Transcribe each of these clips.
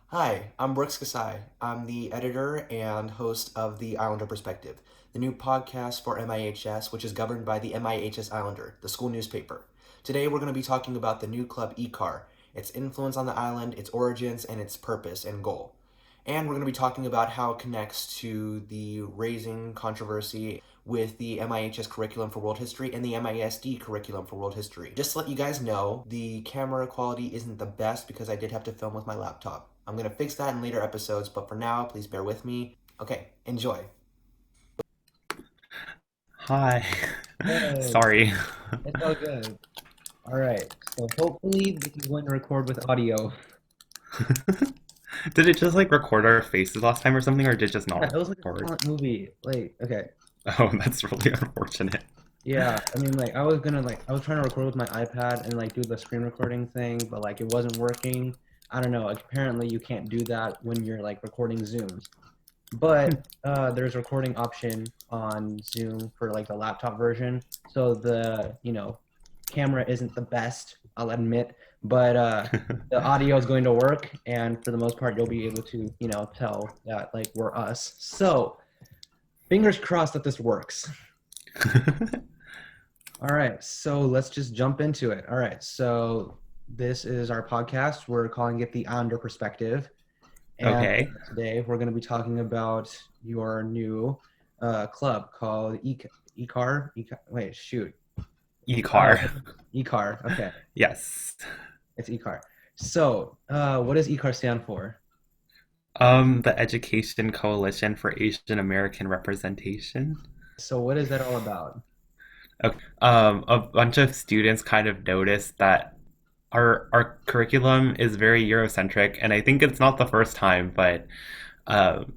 Hi, I'm Brooks Kasai. I'm the editor and host of The Islander Perspective, the new podcast for MIHS, which is governed by the MIHS Islander, the school newspaper. Today we're going to be talking about the new club ECAR, its influence on the island, its origins, and its purpose and goal. And we're going to be talking about how it connects to the raising controversy with the MIHS curriculum for world history and the MISD curriculum for world history. Just to let you guys know, the camera quality isn't the best because I did have to film with my laptop. I'm going to fix that in later episodes, but for now, please bear with me. Okay, enjoy. Hi. Hey, Sorry. it's all good. All right. So hopefully this is going to record with audio. Did it just like record our faces last time or something, or did it just not Yeah, it was like a record? silent movie. Like, okay. Oh, that's really unfortunate. Yeah, I mean, like, I was trying to record with my iPad and like do the screen recording thing, but like it wasn't working. I don't know. Like, apparently you can't do that when you're like recording Zooms. But there's a recording option on Zoom for like the laptop version. So the camera isn't the best, I'll admit, but the audio is going to work, and for the most part, you'll be able to tell that like we're us. So fingers crossed that this works. All right, so let's just jump into it. All right, so this is our podcast. We're calling it the Islander Perspective. And Okay. today we're going to be talking about your new club called ECAR. Wait, shoot. Uh, E-car. ECAR. Okay, Yes. it's ECAR. So, what does ECAR stand for? The Education Coalition for Asian American Representation. So, what is that all about? Okay. A bunch of students kind of noticed that our curriculum is very Eurocentric, and I think it's not the first time, but um,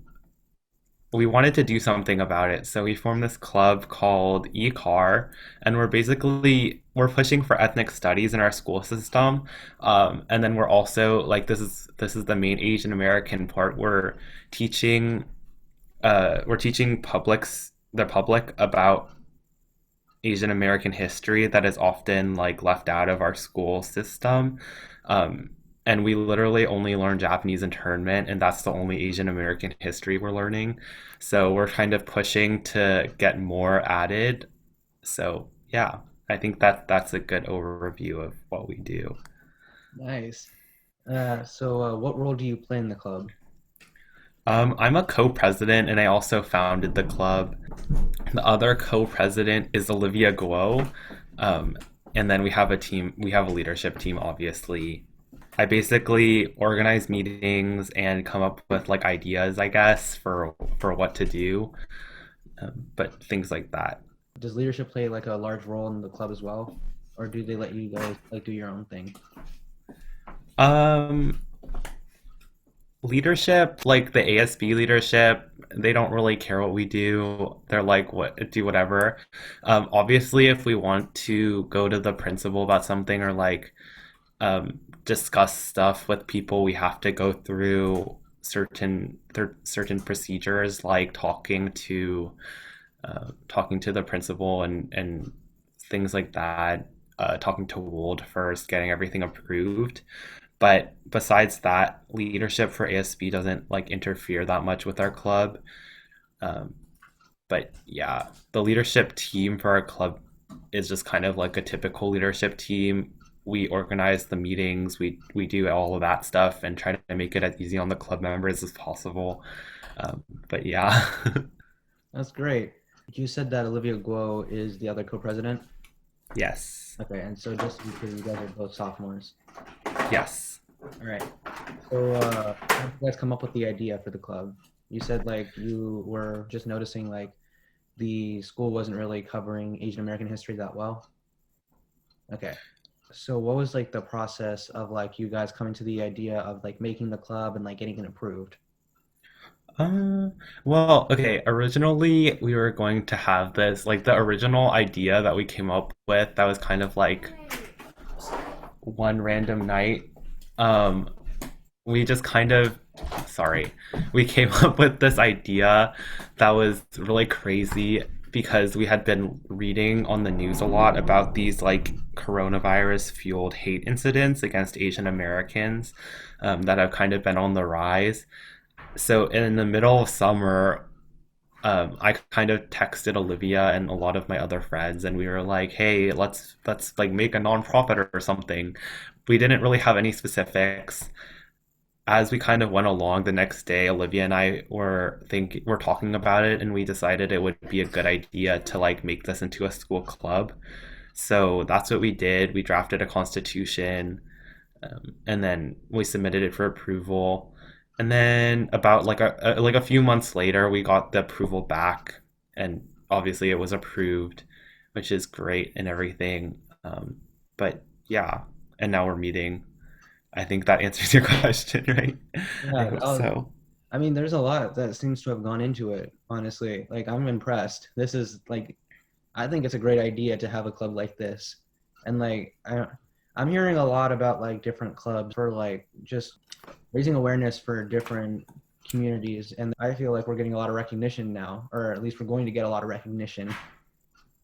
we wanted to do something about it. So we formed this club called eCar, and we're pushing for ethnic studies in our school system. And then we're also like this is the main Asian American part. We're teaching the public about Asian American history that is often like left out of our school system. Um, and we literally only learn Japanese internment, and that's the only Asian American history we're learning. So we're kind of pushing to get more added. So yeah, I think that's a good overview of what we do. Nice. So, what role do you play in the club? I'm a co-president, and I also founded the club. The other co-president is Olivia Guo. Um, and then we have a team, we have a leadership team, obviously. I basically organize meetings and come up with like ideas, I guess, for what to do, but things like that. Does leadership play like a large role in the club as well, or do they let you guys like do your own thing? Um, Leadership, like the ASB leadership, they don't really care what we do. They're like, what, do whatever. Obviously, if we want to go to the principal about something or like discuss stuff with people, we have to go through certain procedures, like talking to the principal and things like that. Talking to Wold first, getting everything approved. But besides that, leadership for ASB doesn't like interfere that much with our club. Um, but yeah, the leadership team for our club is just kind of like a typical leadership team. We organize the meetings, we do all of that stuff and try to make it as easy on the club members as possible. But yeah. That's great. You said that Olivia Guo is the other co-president. Yes. Okay, and so just to be clear, you guys are both sophomores. Yes. All right. So, how did you guys come up with the idea for the club? You said like you were just noticing like the school wasn't really covering Asian American history that well. Okay. So, what was like the process of like you guys coming to the idea of like making the club and like getting it approved? Uh, well, okay, originally we were going to have this, like the original idea that we came up with, that was kind of like one random night. Um, we just kind of, sorry, we came up with this idea that was really crazy. because we had been reading on the news a lot about these like coronavirus fueled hate incidents against Asian Americans that have kind of been on the rise. So in the middle of summer, I kind of texted Olivia and a lot of my other friends, and we were like, "Hey, let's like make a nonprofit or something." We didn't really have any specifics. As we kind of went along the next day, Olivia and I were talking about it, and we decided it would be a good idea to like make this into a school club. So that's what we did. We drafted a constitution, and then we submitted it for approval. And then about like a few months later, we got the approval back, and obviously it was approved, which is great and everything. But yeah, and now we're meeting. I think that answers your question, right? I Yeah, hope so. I mean, there's a lot that seems to have gone into it, honestly. Like, I'm impressed. This is like, I think it's a great idea to have a club like this. And like, I'm hearing a lot about like different clubs for like just raising awareness for different communities. And I feel like we're getting a lot of recognition now, or at least we're going to get a lot of recognition.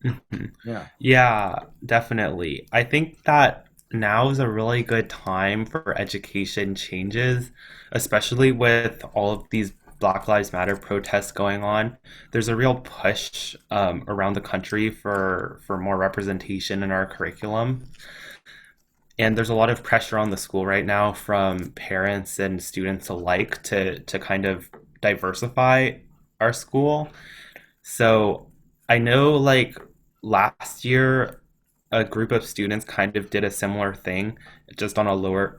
Mhm. Yeah. Yeah, definitely. I think that now is a really good time for education changes, especially with all of these Black Lives Matter protests going on. There's a real push around the country for more representation in our curriculum. And there's a lot of pressure on the school right now from parents and students alike to kind of diversify our school. So I know like last year a group of students kind of did a similar thing, just on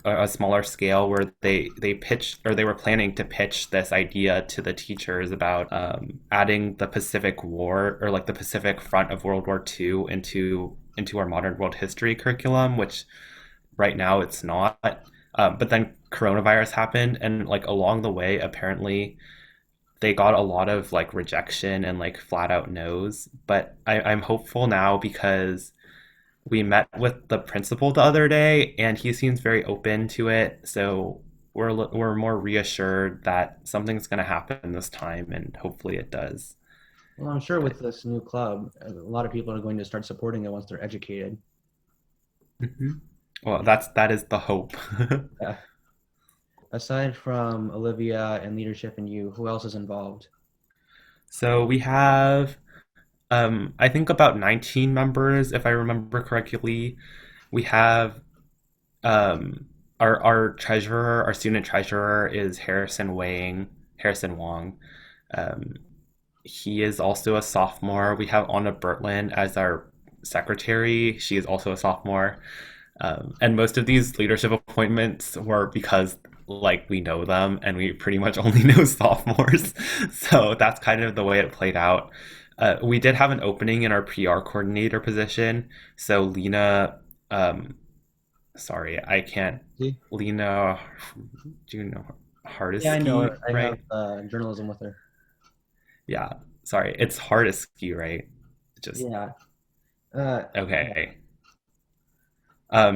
a smaller scale, where they pitched, or they were planning to pitch this idea to the teachers about adding the Pacific War, or like the Pacific Front of World War II, into our modern world history curriculum, which right now it's not. But then coronavirus happened, and like along the way, apparently they got a lot of like rejection and like flat out no's. But I'm hopeful now because we met with the principal the other day, and he seems very open to it. So we're more reassured that something's going to happen this time, and hopefully it does. Well, I'm sure But with this new club, a lot of people are going to start supporting it once they're educated. mhm. Well, that is the hope. Yeah. Aside from Olivia and leadership and you, who else is involved? So we have I think about 19 members, if I remember correctly. We have our treasurer, our student treasurer is Harrison Wong. Um, he is also a sophomore. We have Anna Bertlin as our secretary. She is also a sophomore. And most of these leadership appointments were because like we know them, and we pretty much only know sophomores. So that's kind of the way it played out. We did have an opening in our PR coordinator position. So Lena, um, sorry, I can't. See? Lena, do you know Yeah, I know Hardesky, her. I have right? journalism with her. Yeah, sorry, it's Hardesky, right? Just Yeah. Uh, yeah. okay.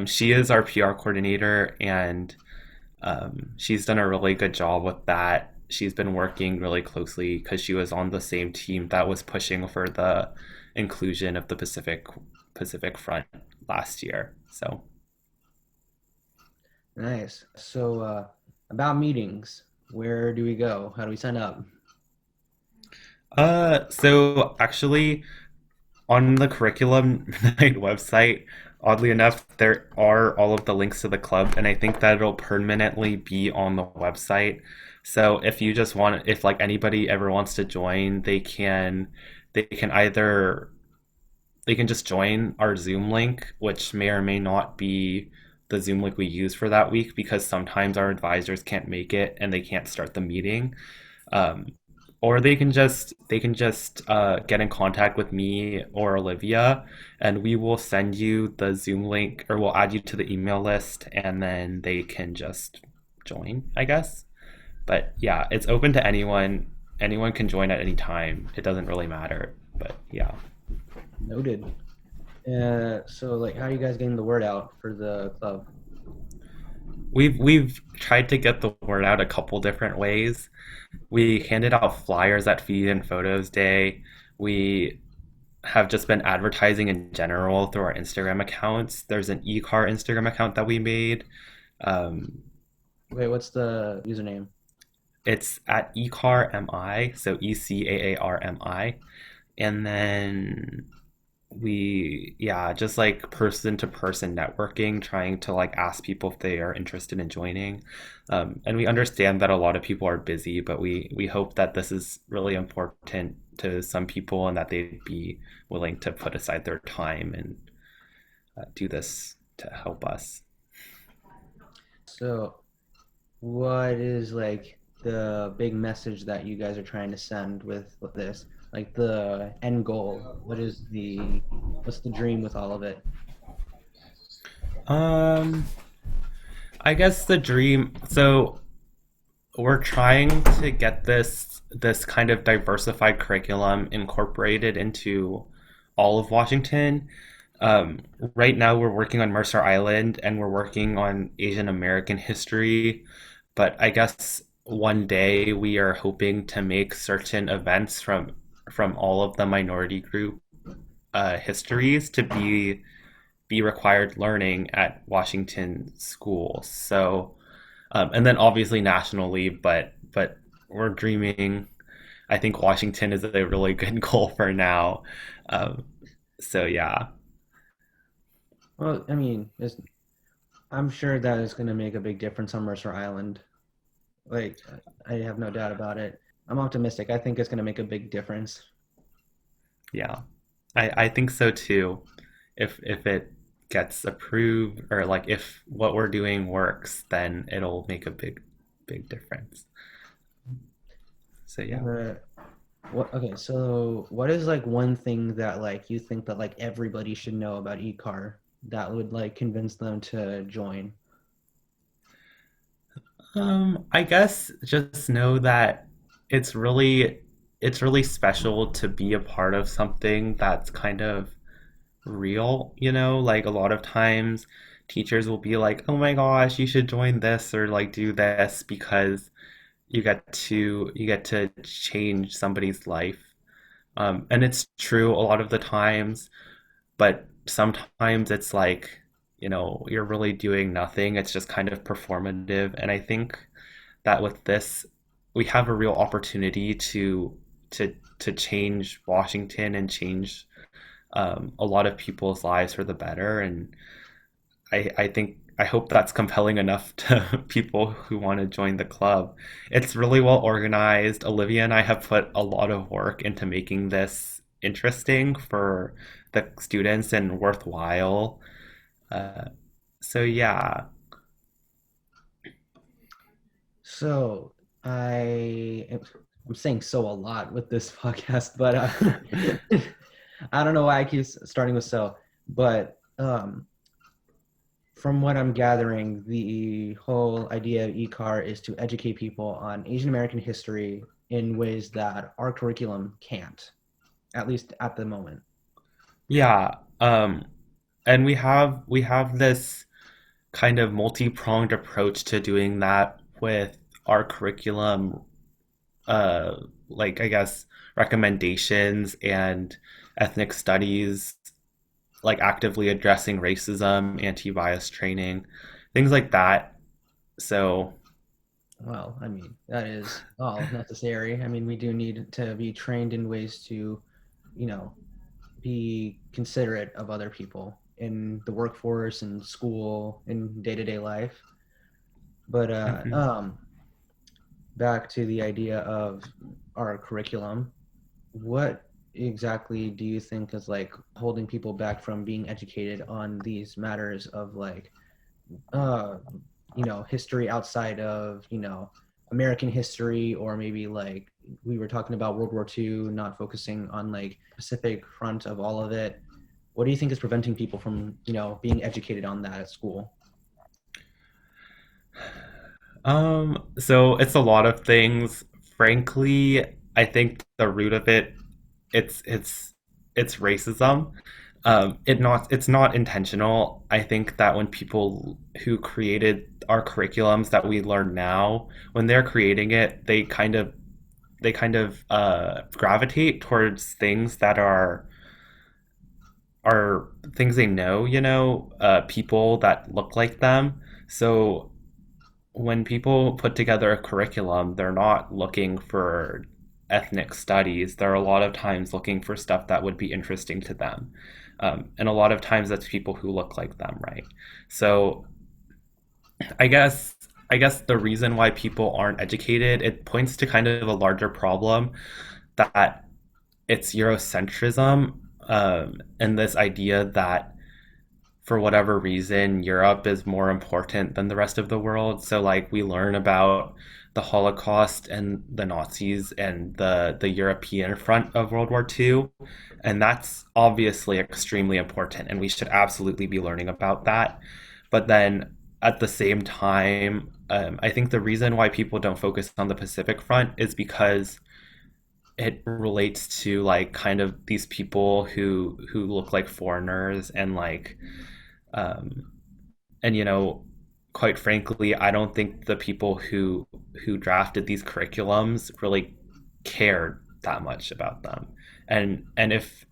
She is our PR coordinator, and she's done a really good job with that. She's been working really closely because she was on the same team that was pushing for the inclusion of the Pacific Front last year. So, Nice. So, about meetings, where do we go? How do we sign up? so actually, on the curriculum night website, oddly enough, there are all of the links to the club, and I think that it'll permanently be on the website. So if like anybody ever wants to join, they can either they can just join our Zoom link, which may or may not be the Zoom link we use for that week, because sometimes our advisors can't make it and they can't start the meeting. Um, or they can just get in contact with me or Olivia, and we will send you the Zoom link, or we'll add you to the email list, and then they can just join, I guess. But yeah, it's open to anyone. Anyone can join at any time. It doesn't really matter. But yeah. Noted. So like, how are you guys getting the word out for the club? We've tried to get the word out a couple different ways. We handed out flyers at Feed and Photos Day. We have just been advertising in general through our Instagram accounts. There's an eCar Instagram account that we made. Um, Wait, what's the username? it's at eCarMI, so ECAARMI. And then yeah, just like person to person networking, trying to like ask people if they are interested in joining. And we understand that a lot of people are busy, but we hope that this is really important to some people and that they'd be willing to put aside their time and do this to help us. So, what is like the big message that you guys are trying to send with this? Like the end goal. What's the dream with all of it? Um, I guess the dream. So we're trying to get this kind of diversified curriculum incorporated into all of Washington. Um, right now, we're working on Mercer Island and we're working on Asian American history, but I guess one day we are hoping to make certain events from all of the minority group histories to be required learning at Washington schools. So and then obviously nationally, but we're dreaming. I think Washington is a really good goal for now. Um, so yeah, Well, I mean, I'm sure that is going to make a big difference on Mercer Island. Like, I have no doubt about it. I'm optimistic. I think it's going to make a big difference. yeah, I think so too. If it gets approved or like if what we're doing works, then it'll make a big difference. So yeah. But what? Okay, so what is like one thing that like you think that like everybody should know about eCar that would like convince them to join? I guess just know that it's really it's really special to be a part of something that's kind of real, you know? Like a lot of times teachers will be like, "Oh my gosh, you should join this or like do this because you get to change somebody's life." And it's true a lot of the times, but sometimes it's like, you're really doing nothing. It's just kind of performative. And I think that with this, we have a real opportunity to change Washington and change a lot of people's lives for the better. And I think I hope that's compelling enough to people who want to join the club. It's really well organized. Olivia and I have put a lot of work into making this interesting for the students and worthwhile. Uh, so yeah. So I'm saying so a lot with this podcast, but I don't know why I keep starting with so, but from what I'm gathering, the whole idea of eCar is to educate people on Asian American history in ways that our curriculum can't, at least at the moment. Yeah. And we have this kind of multi-pronged approach to doing that with our curriculum, uh, like I guess recommendations and ethnic studies, like actively addressing racism, anti-bias training, things like that. So, Well, I mean, that is all necessary. I mean, we do need to be trained in ways to, you know, be considerate of other people in the workforce and school in day-to-day life. But mhm. back to the idea of our curriculum, what exactly do you think is like holding people back from being educated on these matters of like uh history outside of American history, or maybe like we were talking about World War II, not focusing on like Pacific front of all of it? What do you think is preventing people from being educated on that at school? So it's a lot of things. Frankly, I think the root of it, it's it's it's racism. It's not intentional. I think that when people who created our curriculums that we learn now, when they're creating it, they kind of gravitate towards things that are are things they know, people that look like them. So when people put together a curriculum, they're not looking for ethnic studies. They're a lot of times looking for stuff that would be interesting to them. And a lot of times that's people who look like them, right? So I guess I guess the reason why people aren't educated, it points to kind of a larger problem that it's Eurocentrism, and this idea that for whatever reason, Europe is more important than the rest of the world. So like we learn about the Holocaust and the Nazis and the European front of World War II, and that's obviously extremely important, and we should absolutely be learning about that. But then at the same time, I think the reason why people don't focus on the Pacific front is because it relates to like kind of these people who look like foreigners and like um, and quite frankly, I don't think the people who drafted these curriculums really cared that much about them. And if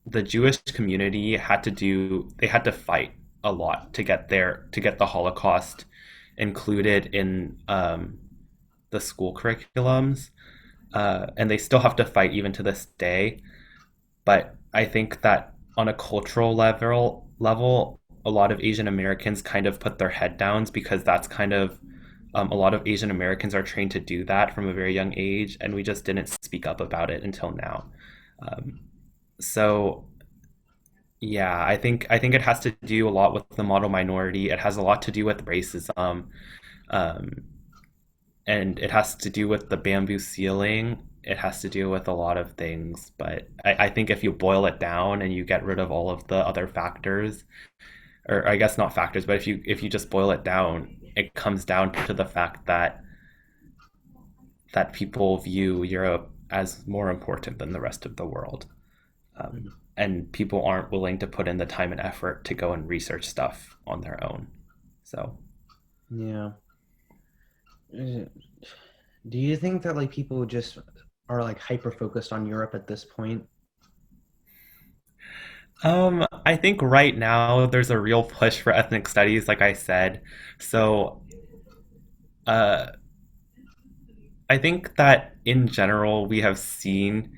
the Jewish community they had to fight a lot to get the Holocaust included in the school curriculums, and they still have to fight even to this day. But I think that on a cultural level, a lot of Asian Americans kind of put their head downs because that's kind of a lot of Asian Americans are trained to do that from a very young age, and we just didn't speak up about it until now. Um, so yeah, I think it has to do a lot with the model minority. It has a lot to do with racism, um, and it has to do with the bamboo ceiling. It has to do with a lot of things, but I think if you boil it down and you get rid of all of the other factors, or I guess not factors, but if you just boil it down, it comes down to the fact that people view Europe as more important than the rest of the world, and people aren't willing to put in the time and effort to go and research stuff on their own. So Yeah. Uh, Do you think that like people just are like hyper focused on Europe at this point? I think right now there's a real push for ethnic studies, like I said. So uh, I think that in general we have seen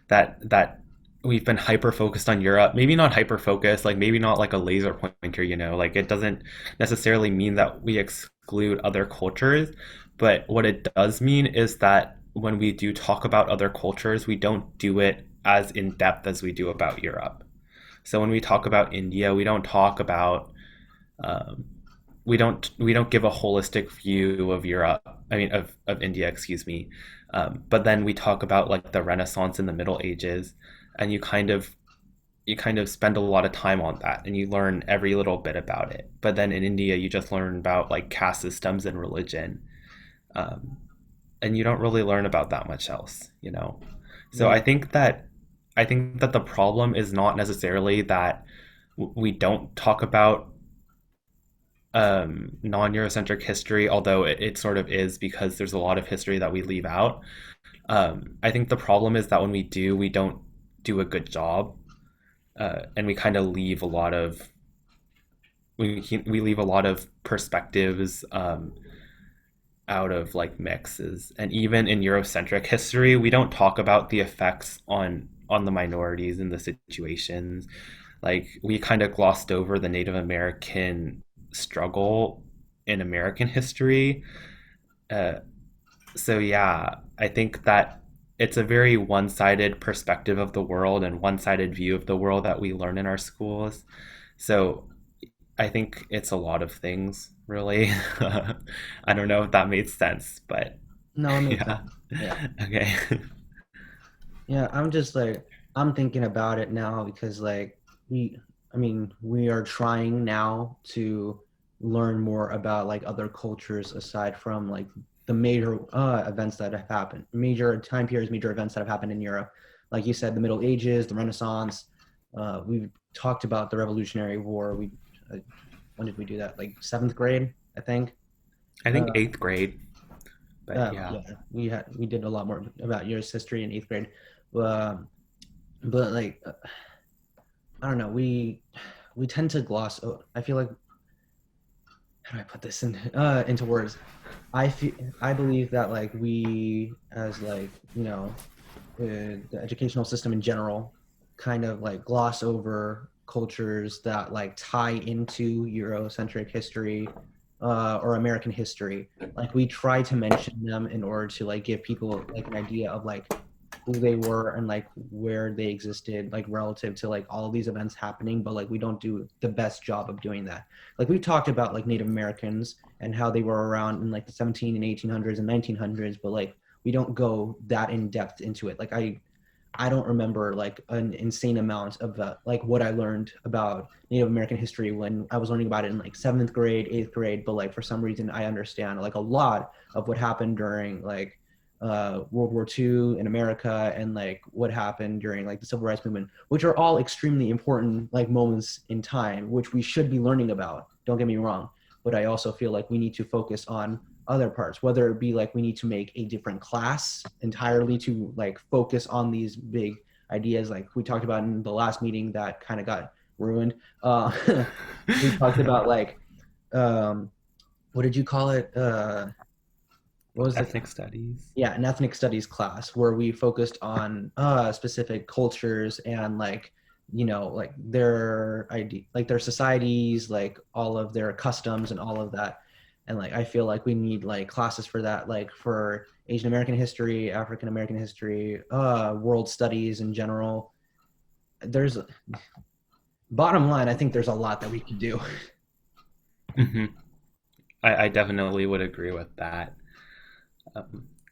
that we've been hyper focused on Europe. Maybe not hyper focused, like maybe not like a laser pointer, like it doesn't necessarily mean that we exclude other cultures, but what it does mean is that when we do talk about other cultures, we don't do it as in depth as we do about Europe. So when we talk about India, we don't talk about um, we don't give a holistic view of Europe. I mean of India, excuse me. But then we talk about like the Renaissance and the Middle Ages, and you kind of spend a lot of time on that, and you learn every little bit about it. But then in India, you just learn about like caste systems and religion, um, and you don't really learn about that much else. So Yeah. I think that the problem is not necessarily that we don't talk about non-Eurocentric history, although it sort of is because there's a lot of history that we leave out. I think the problem is that when we do, we don't do a good job, and we kind of leave a lot of we leave a lot of perspectives out of like mixes. And even in Eurocentric history, we don't talk about the effects on the minorities in the situations. Like we kind of glossed over the Native American struggle in American history. Uh, so yeah, I think that it's a very one-sided perspective of the world and one-sided view of the world that we learn in our schools. So I think it's a lot of things, really. I don't know if that made sense, but No, it makes sense. yeah. Yeah. Okay. Yeah, I'm just like I'm thinking about it now because like we I mean, we are trying now to learn more about like other cultures aside from like the major events that have happened, major time periods, major events that have happened in Europe. Like you said, the Middle Ages, the Renaissance. We've talked about the Revolutionary War. We when did we do that? Like seventh grade, I think. I think Uh, eighth grade, but yeah. yeah, we did a lot more about U.S. history in eighth grade. Um, but like I don't know, we tend to gloss. I feel like, how do I put this into words? I believe that like we as like the educational system in general kind of like gloss over cultures that like tie into Eurocentric history or American history. Like we try to mention them in order to like give people like an idea of like who they were and like where they existed like relative to like all these events happening, but like we don't do the best job of doing that. Like we talked about like Native Americans and how they were around in like the 17 and 1800s and 1900s, but like we don't go that in depth into it. Like I don't remember like an insane amount of like what I learned about Native American history when I was learning about it in like seventh grade, eighth grade. But like for some reason, I understand like a lot of what happened during like World War II in America and like what happened during like the Civil Rights Movement, which are all extremely important like moments in time, which we should be learning about. Don't get me wrong, but I also feel like we need to focus on other parts, whether it be like we need to make a different class entirely to like focus on these big ideas like we talked about in the last meeting that kind of got ruined. We talked about like um what did you call it? What was the Ethnic studies. yeah, an ethnic studies class where we focused on specific cultures and like like their idea, like their societies, like all of their customs and all of that. And like I feel like we need like classes for that, like for Asian American history, African American history, world studies in general. There's bottom line, I think there's a lot that we can do. Hmm. I definitely would agree with that.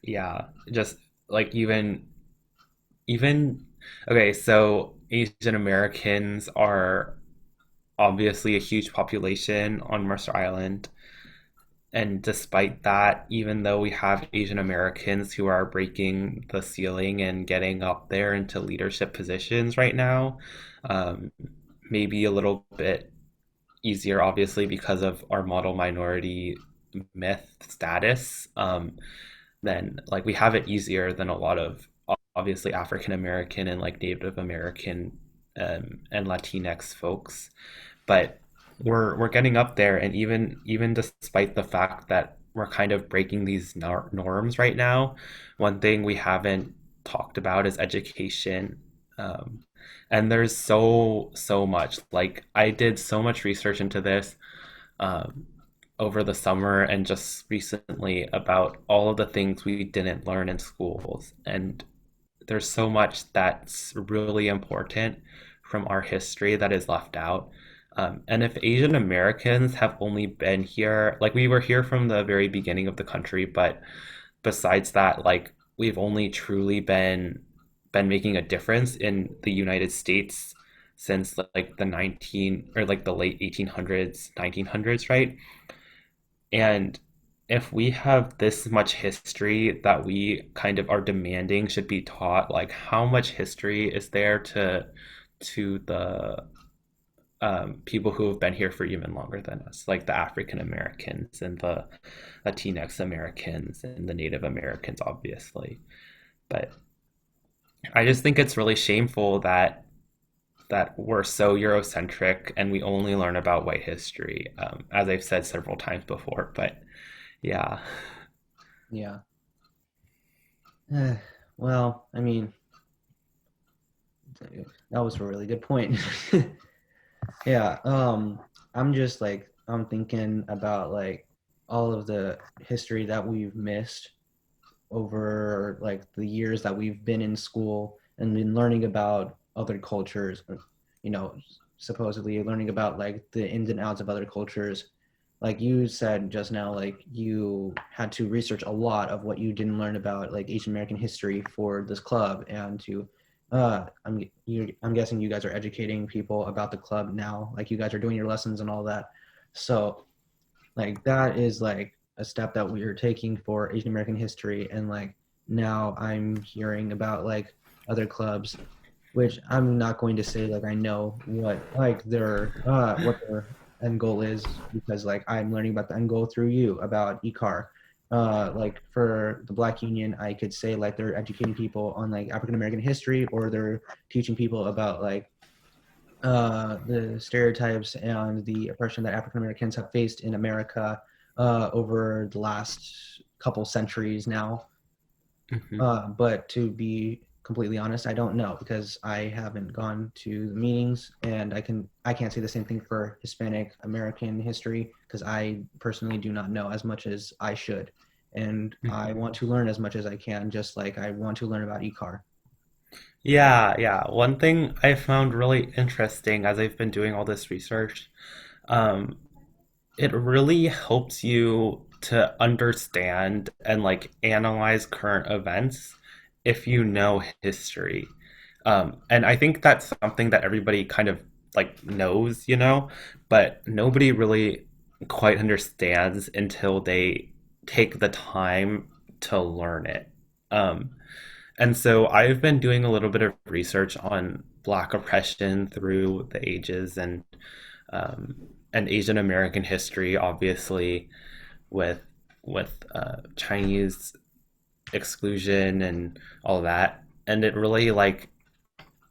Yeah, just like even okay, so Asian Americans are obviously a huge population on Mercer Island. And despite that, even though we have Asian Americans who are breaking the ceiling and getting up there into leadership positions right now, um, maybe a little bit easier, obviously, because of our model minority myth status, then like we have it easier than a lot of obviously African American and like Native American and Latinx folks. But we're getting up there, and even despite the fact that we're kind of breaking these norms right now, one thing we haven't talked about is education. Um, and there's so much. Like I did so much research into this um, over the summer and just recently about all of the things we didn't learn in schools, and there's so much that's really important from our history that is left out. And if Asian Americans have only been here, like we were here from the very beginning of the country, but besides that, like we've only truly been making a difference in the United States since like the 19 or like the late 1800s, 1900s, right? And if we have this much history that we kind of are demanding should be taught, like how much history is there to the people who have been here for even longer than us, like the African Americans and the Latinx Americans and the Native Americans, obviously. But I just think it's really shameful that we're so Eurocentric and we only learn about white history, as I've said several times before. But yeah. Yeah. Eh, well, I mean, that was a really good point. Yeah, I'm just like I'm thinking about like all of the history that we've missed over like the years that we've been in school and been learning about other cultures, you know, supposedly learning about like the ins and outs of other cultures. Like you said just now, like you had to research a lot of what you didn't learn about like Asian American history for this club and to I'm guessing you guys are educating people about the club now, like you guys are doing your lessons and all that. So like that is like a step that we are taking for Asian American history. And like now I'm hearing about like other clubs, which I'm not going to say like I know what their end goal is because like I'm learning about the end goal through you about ECAR. Like for the Black Union, I could say like they're educating people on like African American history, or they're teaching people about like the stereotypes and the oppression that African Americans have faced in America over the last couple centuries now. Hmm. But to be completely honest, I don't know because I haven't gone to the meetings, and I can't say the same thing for Hispanic American history because I personally do not know as much as I should, and I Hmm. want to learn as much as I can, just like I want to learn about ECAR. Yeah, yeah. One thing I found really interesting as I've been doing all this research, um, it really helps you to understand and like analyze current events if you know history. And I think that's something that everybody kind of like knows, but nobody really quite understands until they take the time to learn it. Um, and so I've been doing a little bit of research on Black oppression through the ages um, and Asian American history, obviously, with Chinese exclusion and all that. And it really like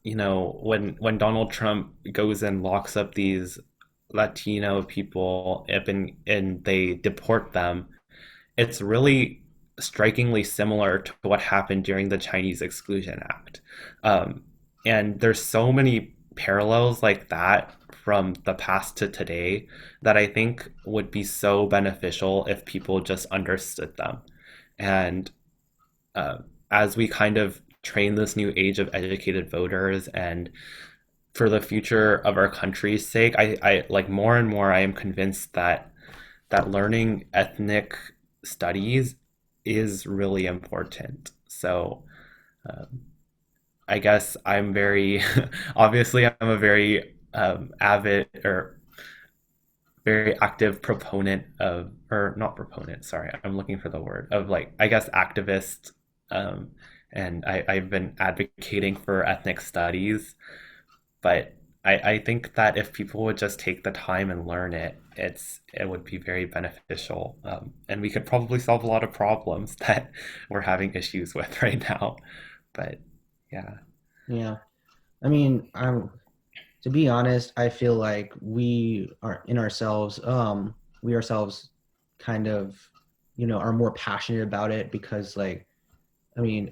when Donald Trump goes and locks up these Latino people and they deport them, it's really strikingly similar to what happened during the Chinese Exclusion Act. Um, and there's so many parallels like that from the past to today that I think would be so beneficial if people just understood them. And uh, as we kind of train this new age of educated voters and for the future of our country's sake, I like more and more I am convinced that learning ethnic studies is really important. So um, I guess I'm very obviously I'm a very avid or very active proponent of or not proponent, sorry, I'm looking for the word of like I guess activist um, and I've been advocating for ethnic studies, but I think that if people would just take the time and learn it, it would be very beneficial, and we could probably solve a lot of problems that we're having issues with right now. But yeah. Yeah, I mean, I'm to be honest, I feel like we ourselves kind of, are more passionate about it because like, I mean,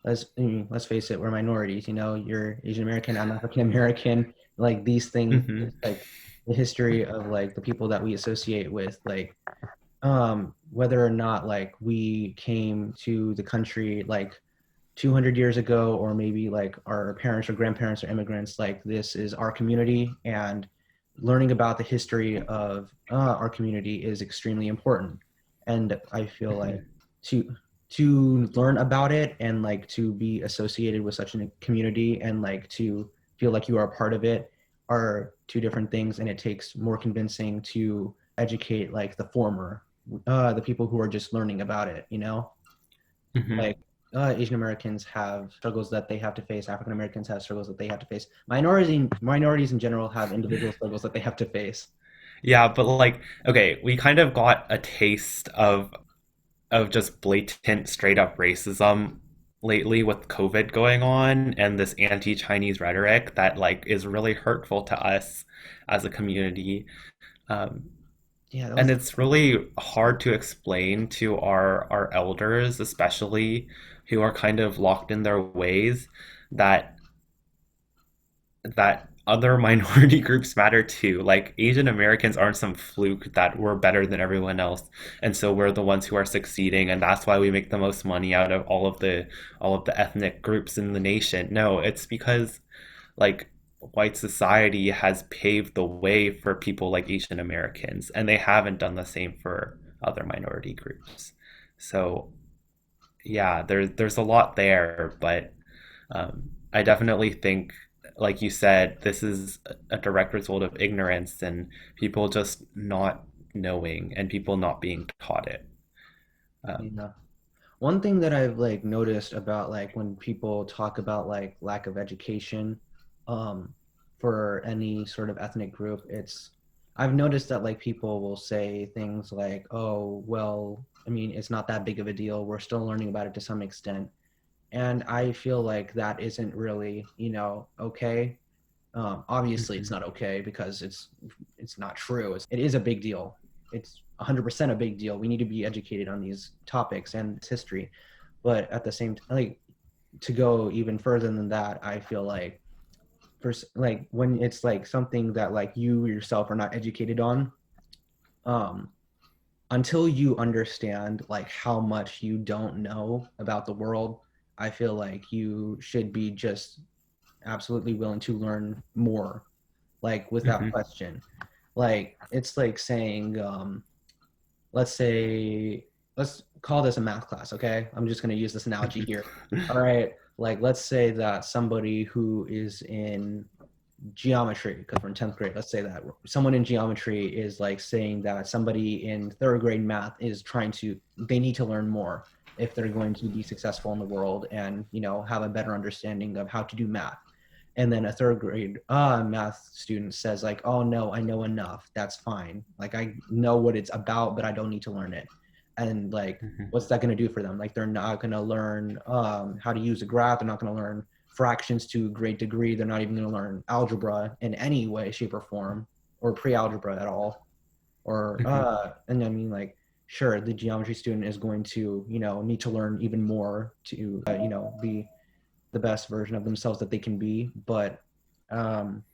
let's face it, we're minorities, you're Asian American, I'm African American, like these things, Hmm. like the history of like the people that we associate with, like, whether or not like we came to the country like 200 years ago, or maybe like our parents or grandparents are immigrants, like this is our community, and learning about the history of our community is extremely important. And I feel like Hmm. to learn about it and like to be associated with such a community and like to feel like you are a part of it are two different things, and it takes more convincing to educate like the former, the people who are just learning about it, Hmm. like Asian Americans have struggles that they have to face. African Americans have struggles that they have to face. Minorities in general have individual struggles that they have to face. Yeah, but like, okay, we kind of got a taste of just blatant, straight up racism lately with COVID going on and this anti-Chinese rhetoric that like is really hurtful to us as a community. Um, Yeah, that was and the it's really hard to explain to our elders, especially who are kind of locked in their ways, that that other minority groups matter too. Like Asian Americans aren't some fluke that we're better than everyone else, and so we're the ones who are succeeding, and that's why we make the most money out of all of the ethnic groups in the nation. No, it's because like white society has paved the way for people like Asian Americans, and they haven't done the same for other minority groups. So yeah, there's a lot there, but I definitely think, like you said, this is a direct result of ignorance and people just not knowing and people not being taught it. Um, yeah. One thing that I've like noticed about like when people talk about like lack of education, um, for any sort of ethnic group, I've noticed that like people will say things like, "Oh, well, I mean, it's not that big of a deal. We're still learning about it to some extent." And I feel like that isn't really, okay. Obviously, it's Mhm. not okay because it's not true. It is a big deal. It's 100% a big deal. We need to be educated on these topics and history, but at the same time, like to go even further than that, I feel like like when it's like something that like you yourself are not educated on, um, until you understand like how much you don't know about the world, I feel like you should be just absolutely willing to learn more, like without Mhm. question. Like it's like saying, let's say, let's call this a math class, okay? I'm just going to use this analogy here. All right, like let's say that somebody who is in geometry, because we're in 10th grade, let's say that someone in geometry is like saying that somebody in third grade math is they need to learn more if they're going to be successful in the world and, have a better understanding of how to do math. And then a third grade math student says like, oh no, I know enough, that's fine, like I know what it's about but I don't need to learn it. And like, Mhm. what's that going to do for them? Like they're not going to learn how to use a graph, they're not going to learn fractions to a great degree, they're not even going to learn algebra in any way, shape, or form, or pre-algebra at all. Or Mhm. and I mean, like, sure, the geometry student is going to need to learn even more to be the best version of themselves that they can be, but um,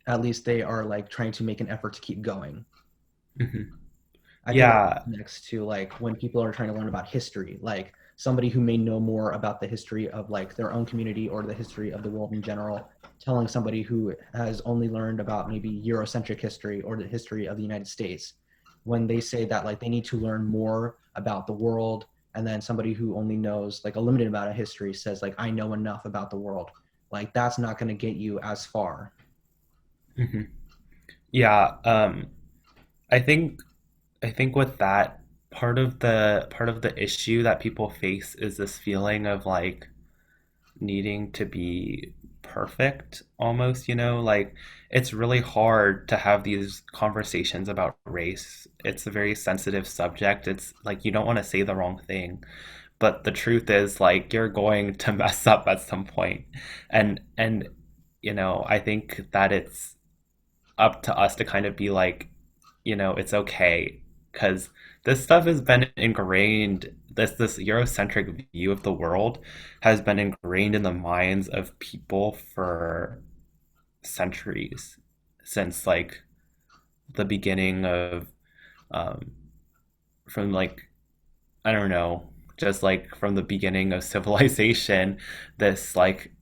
at least they are like trying to make an effort to keep going. Mhm. I feel like Yeah. next to like when people are trying to learn about history, like somebody who may know more about the history of like their own community or the history of the world in general, telling somebody who has only learned about maybe Eurocentric history or the history of the United States, when they say that like they need to learn more about the world, and then somebody who only knows like a limited amount of history says like I know enough about the world, like that's not going to get you as far. Mhm. Yeah. I think I think with that, part of the issue that people face is this feeling of like needing to be perfect almost, like it's really hard to have these conversations about race. It's a very sensitive subject. It's like you don't want to say the wrong thing, but the truth is like you're going to mess up at some point. And I think that it's up to us to kind of be like, it's okay because this stuff has been ingrained. This Eurocentric view of the world has been ingrained in the minds of people for centuries, since like the beginning of um, from like I don't know, just like from the beginning of civilization, this like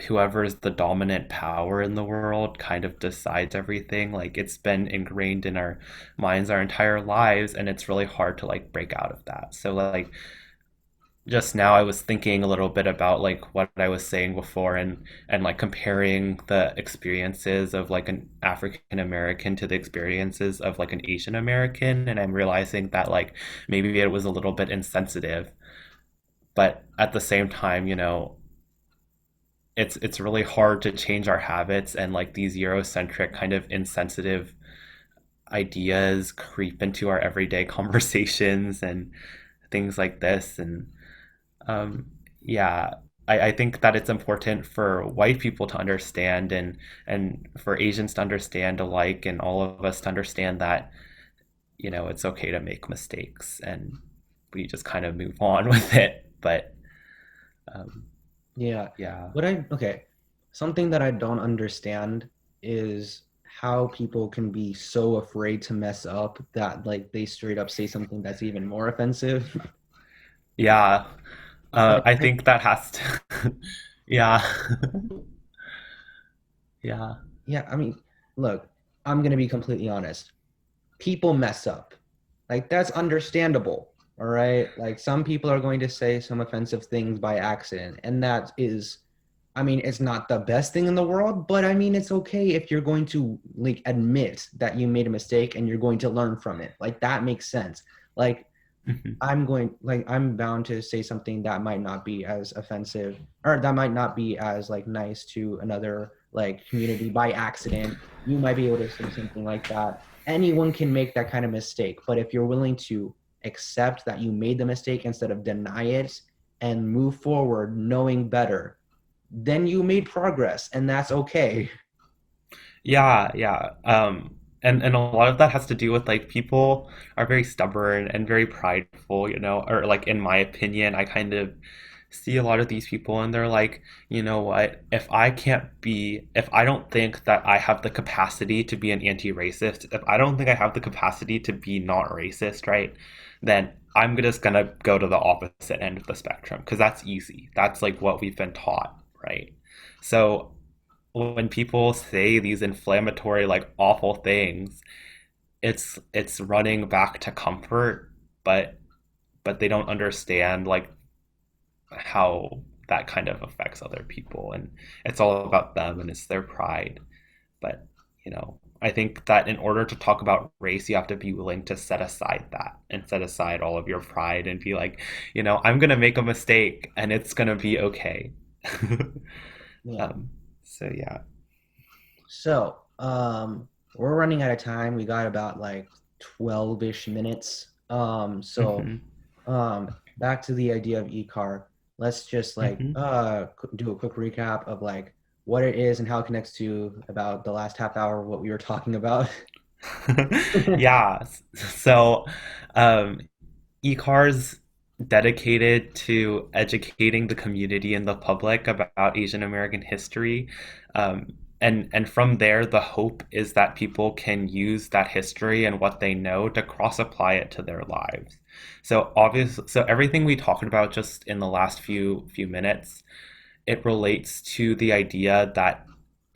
whoever's the dominant power in the world kind of decides everything. Like it's been ingrained in our minds our entire lives, and it's really hard to like break out of that. So like just now I was thinking a little bit about like what I was saying before, and like comparing the experiences of like an African American to the experiences of like an Asian American, and I'm realizing that like maybe it was a little bit insensitive, but at the same time, it's really hard to change our habits, and like these Eurocentric kind of insensitive ideas creep into our everyday conversations and things like this. And Um, yeah, I think that it's important for white people to understand, and for Asians to understand alike, and all of us to understand that, it's okay to make mistakes, and we just kind of move on with it. But um, Yeah. yeah. Okay. Something that I don't understand is how people can be so afraid to mess up that like they straight up say something that's even more offensive. Yeah. Like, I think that has to, yeah. Yeah. yeah, I mean, look, I'm gonna be completely honest. People mess up. Like that's understandable. All right. Like some people are going to say some offensive things by accident, and that is, I mean, it's not the best thing in the world, but I mean, it's okay if you're going to like admit that you made a mistake and you're going to learn from it. Like that makes sense. Like Mhm. I'm bound to say something that might not be as offensive or that might not be as like nice to another like community by accident. You might be able to say something like that. Anyone can make that kind of mistake, but if you're willing to accept that you made the mistake instead of deny it and move forward knowing better, then you made progress and that's okay. Yeah. And a lot of that has to do with like people are very stubborn and very prideful, or like in my opinion, I kind of see a lot of these people and they're like, you know what, if I don't think that I have the capacity to be an anti-racist, if I don't think I have the capacity to be not racist, right, then I'm just gonna go to the opposite end of the spectrum because that's easy. That's like what we've been taught, right? So when people say these inflammatory like awful things, it's running back to comfort, but they don't understand like how that kind of affects other people, and it's all about them and it's their pride. But I think that in order to talk about race, you have to be willing to set aside that and set aside all of your pride and be like, I'm gonna make a mistake and it's gonna be okay. Yeah. um, so yeah. So, we're running out of time. We got about like 12-ish minutes. So, Hmm. back to the idea of e-car. Let's just like Hmm. do a quick recap of like what it is and how it connects to about the last half hour of what we were talking about. Yeah. So, um, eCars dedicated to educating the community and the public about Asian American history. Um, and from there, the hope is that people can use that history and what they know to cross apply it to their lives. So everything we talked about just in the last few minutes, it relates to the idea that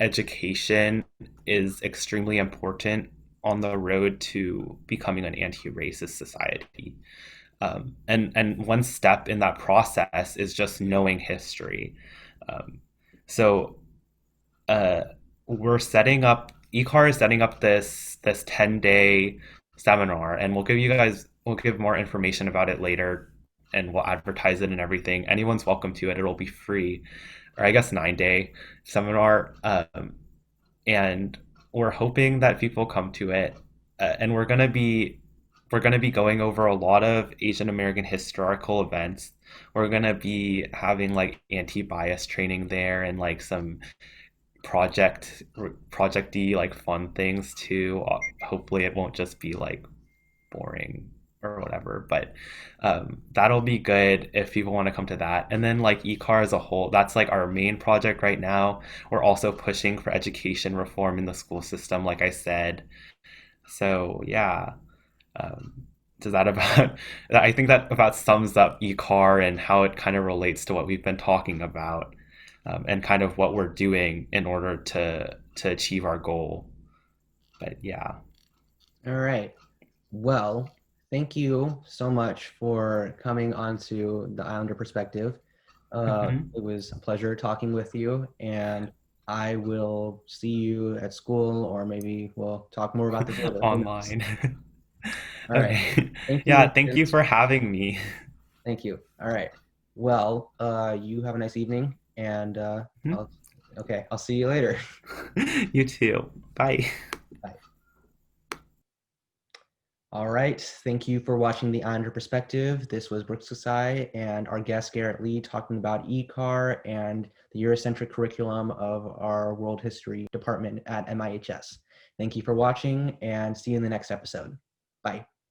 education is extremely important on the road to becoming an anti-racist society. And one step in that process is just knowing history. Um, so uh, we're setting up eCar is setting up this 10-day seminar, and we'll give more information about it later, and we'll advertise it and everything. Anyone's welcome to it. It'll be free, or I guess 9-day seminar. And we're hoping that people come to it, and we're gonna be going over a lot of Asian American historical events. We're gonna be having like anti-bias training there and like some projecty like fun things too. Hopefully, it won't just be like boring or whatever, but that'll be good if people want to come to that. And then like eCar as a whole, that's like our main project right now. We're also pushing for education reform in the school system, like I said. So yeah, does that about I think that about sums up eCar and how it kind of relates to what we've been talking about, and kind of what we're doing in order to achieve our goal. But yeah. All right. Well, thank you so much for coming onto the Islander Perspective. Mhm. It was a pleasure talking with you, and I will see you at school, or maybe we'll talk more about this later. Who knows? Online. All right. Okay. Thank you, Yeah, thank you listeners. for having me. Thank you. All right. Well, you have a nice evening, and I'll see you later. You too. Bye. Bye. All right. Thank you for watching the Islander Perspective. This was Brooks Kasai and our guest Garrett Lee talking about eCar and the Eurocentric curriculum of our World History Department at MIHS. Thank you for watching and see you in the next episode. Bye.